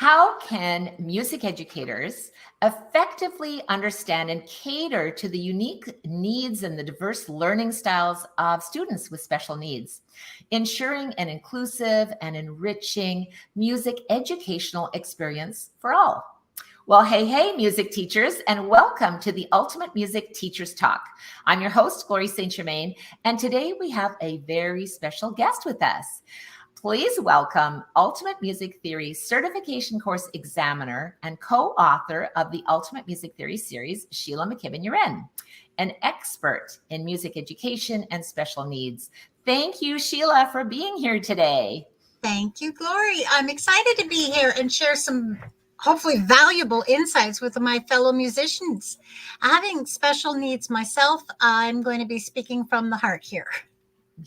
How can music educators effectively understand and cater to the unique needs and the diverse learning styles of students with special needs, ensuring an inclusive and enriching music educational experience for all? Well, hey, music teachers, and welcome to the Ultimate Music Teachers Talk. I'm your host, Glory St. Germain, and today we have a very special guest with us. Please welcome Ultimate Music Theory Certification Course Examiner and co-author of the Ultimate Music Theory series, Shelagh McKibbon-U'Ren, an expert in music education and special needs. Thank you, Shelagh, for being here today. Thank you, Glory. I'm excited to be here and share some hopefully valuable insights with my fellow musicians. Having special needs myself, I'm going to be speaking from the heart here.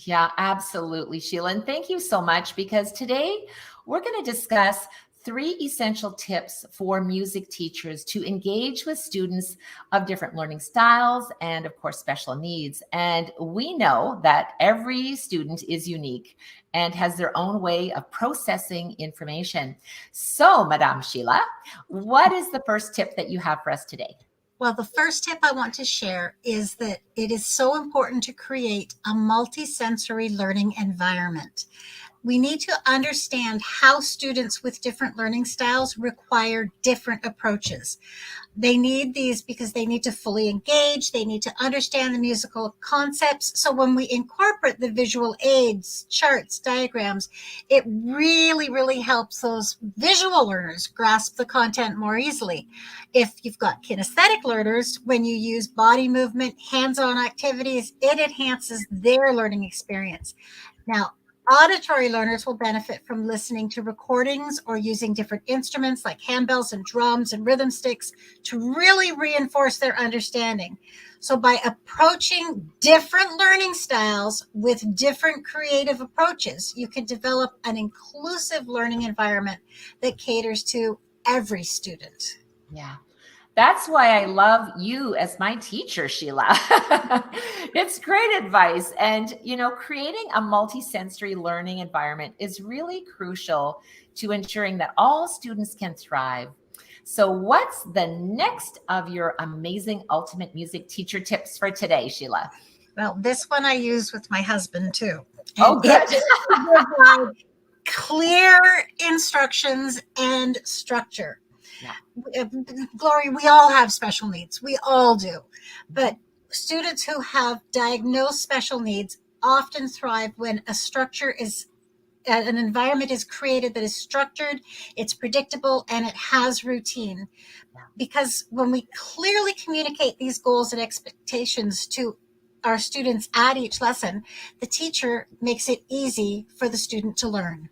Yeah, absolutely, Shelagh. And thank you so much, because today we're going to discuss 3 essential tips for music teachers to engage with students of different learning styles and, of course, special needs. And we know that every student is unique and has their own way of processing information. So, Madame Shelagh, what is the first tip that you have for us today? Well, the first tip I want to share is that it is so important to create a multisensory learning environment. We need to understand how students with different learning styles require different approaches. They need these because they need to fully engage. They need to understand the musical concepts. So when we incorporate the visual aids, charts, diagrams, it really helps those visual learners grasp the content more easily. If you've got kinesthetic learners, when you use body movement, hands-on activities, it enhances their learning experience. Now, auditory learners will benefit from listening to recordings or using different instruments like handbells and drums and rhythm sticks to really reinforce their understanding. So by approaching different learning styles with different creative approaches, you can develop an inclusive learning environment that caters to every student. Yeah. That's why I love you as my teacher, Shelagh. It's great advice. And, creating a multisensory learning environment is really crucial to ensuring that all students can thrive. So what's the next of your amazing ultimate music teacher tips for today, Shelagh? Well, this one I use with my husband too. Oh, good. Clear instructions and structure. Yeah. Glory, we all have special needs. We all do. But students who have diagnosed special needs often thrive when an environment is created that is structured, it's predictable, and it has routine. Because when we clearly communicate these goals and expectations to our students at each lesson, the teacher makes it easy for the student to learn.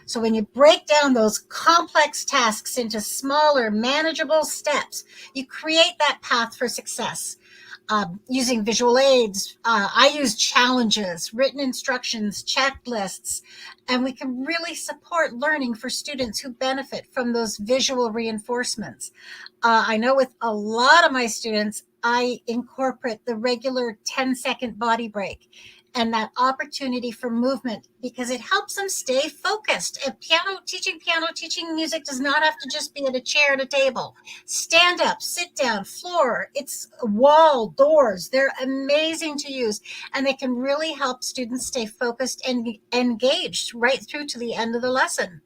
So when you break down those complex tasks into smaller, manageable steps, you create that path for success. Using visual aids, I use challenges, written instructions, checklists, and we can really support learning for students who benefit from those visual reinforcements. I know with a lot of my students, I incorporate the regular 10-second body break and that opportunity for movement because it helps them stay focused. And teaching music does not have to just be at a chair at a table. Stand up, sit down, floor, it's wall, doors. They're amazing to use, and they can really help students stay focused and engaged right through to the end of the lesson.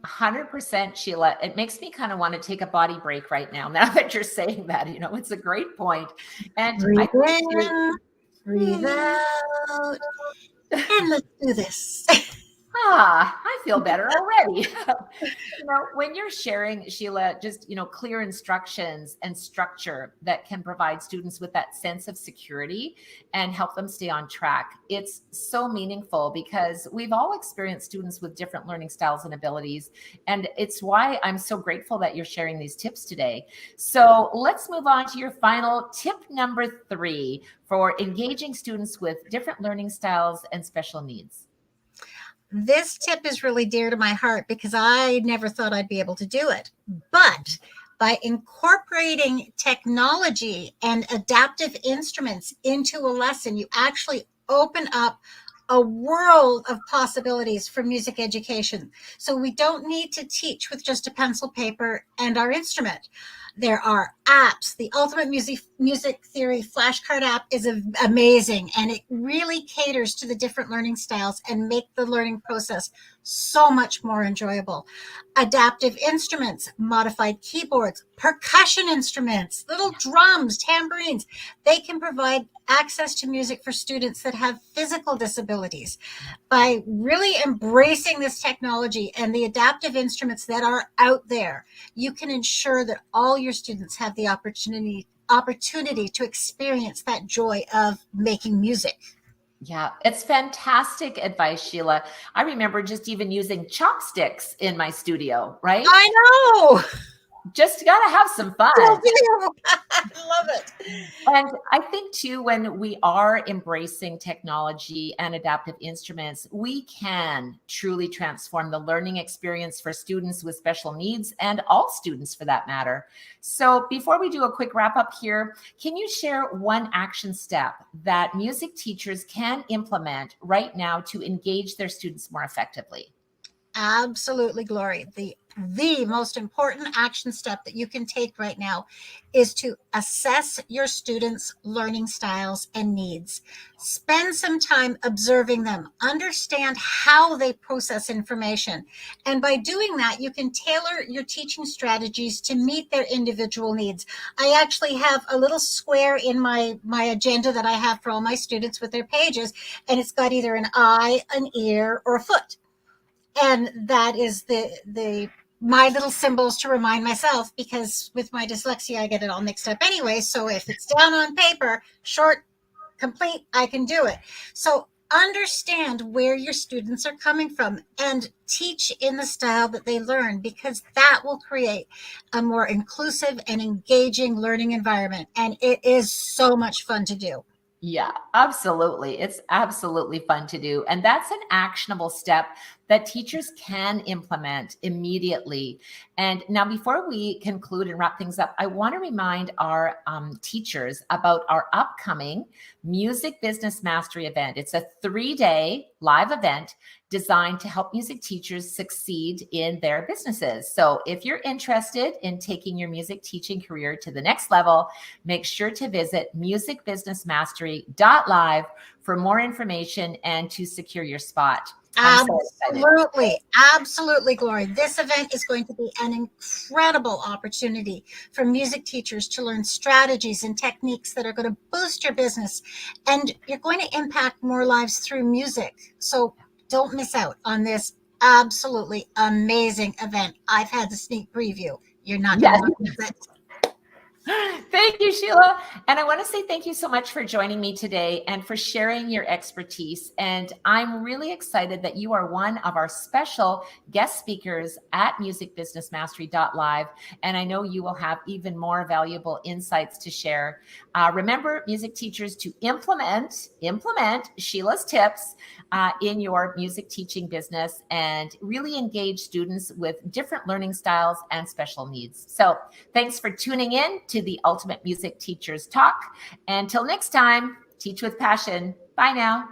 100%, Shelagh. It makes me kind of want to take a body break right now that you're saying that. It's a great point. And breathe in, breathe out, and let's do this. I feel better already. When you're sharing, Shelagh, just, clear instructions and structure that can provide students with that sense of security and help them stay on track, it's so meaningful because we've all experienced students with different learning styles and abilities. And it's why I'm so grateful that you're sharing these tips today. So let's move on to your final tip number 3 for engaging students with different learning styles and special needs. This tip is really dear to my heart because I never thought I'd be able to do it. But by incorporating technology and adaptive instruments into a lesson, you actually open up a world of possibilities for music education. So we don't need to teach with just a pencil, paper, and our instrument. There are apps. The Ultimate Music Theory flashcard app is amazing, and it really caters to the different learning styles and make the learning process so much more enjoyable. Adaptive instruments, modified keyboards, percussion instruments, little drums, tambourines. They can provide access to music for students that have physical disabilities. By really embracing this technology and the adaptive instruments that are out there, you can ensure that all your students have the opportunity to experience that joy of making music. Yeah, it's fantastic advice, Shelagh. I remember just even using chopsticks in my studio, right? I know. Just got to have some fun. I love it. And I think too, when we are embracing technology and adaptive instruments, we can truly transform the learning experience for students with special needs and all students for that matter. So before we do a quick wrap up here, can you share one action step that music teachers can implement right now to engage their students more effectively? Absolutely, Glory. The most important action step that you can take right now is to assess your students' learning styles and needs. Spend some time observing them, understand how they process information. And by doing that, you can tailor your teaching strategies to meet their individual needs. I actually have a little square in my agenda that I have for all my students with their pages, and it's got either an eye, an ear, or a foot. And that is my little symbols to remind myself, because with my dyslexia, I get it all mixed up anyway. So if it's down on paper, short, complete, I can do it. So understand where your students are coming from and teach in the style that they learn, because that will create a more inclusive and engaging learning environment. And it is so much fun to do. Yeah, absolutely. It's absolutely fun to do. And that's an actionable step that teachers can implement immediately. And now, before we conclude and wrap things up, I want to remind our teachers about our upcoming Music Business Mastery event. It's a 3-day live event designed to help music teachers succeed in their businesses. So if you're interested in taking your music teaching career to the next level, make sure to visit musicbusinessmastery.live for more information and to secure your spot. Absolutely. Absolutely, Glory. This event is going to be an incredible opportunity for music teachers to learn strategies and techniques that are going to boost your business, and you're going to impact more lives through music. So don't miss out on this absolutely amazing event. I've had the sneak preview. You're not going to want to miss it. Thank you, Shelagh. And I want to say thank you so much for joining me today and for sharing your expertise. And I'm really excited that you are one of our special guest speakers at musicbusinessmastery.live. And I know you will have even more valuable insights to share. Remember, music teachers, to implement Shelagh's tips in your music teaching business and really engage students with different learning styles and special needs. So thanks for tuning in to the Ultimate Music Teachers Talk. Until next time, teach with passion. Bye now.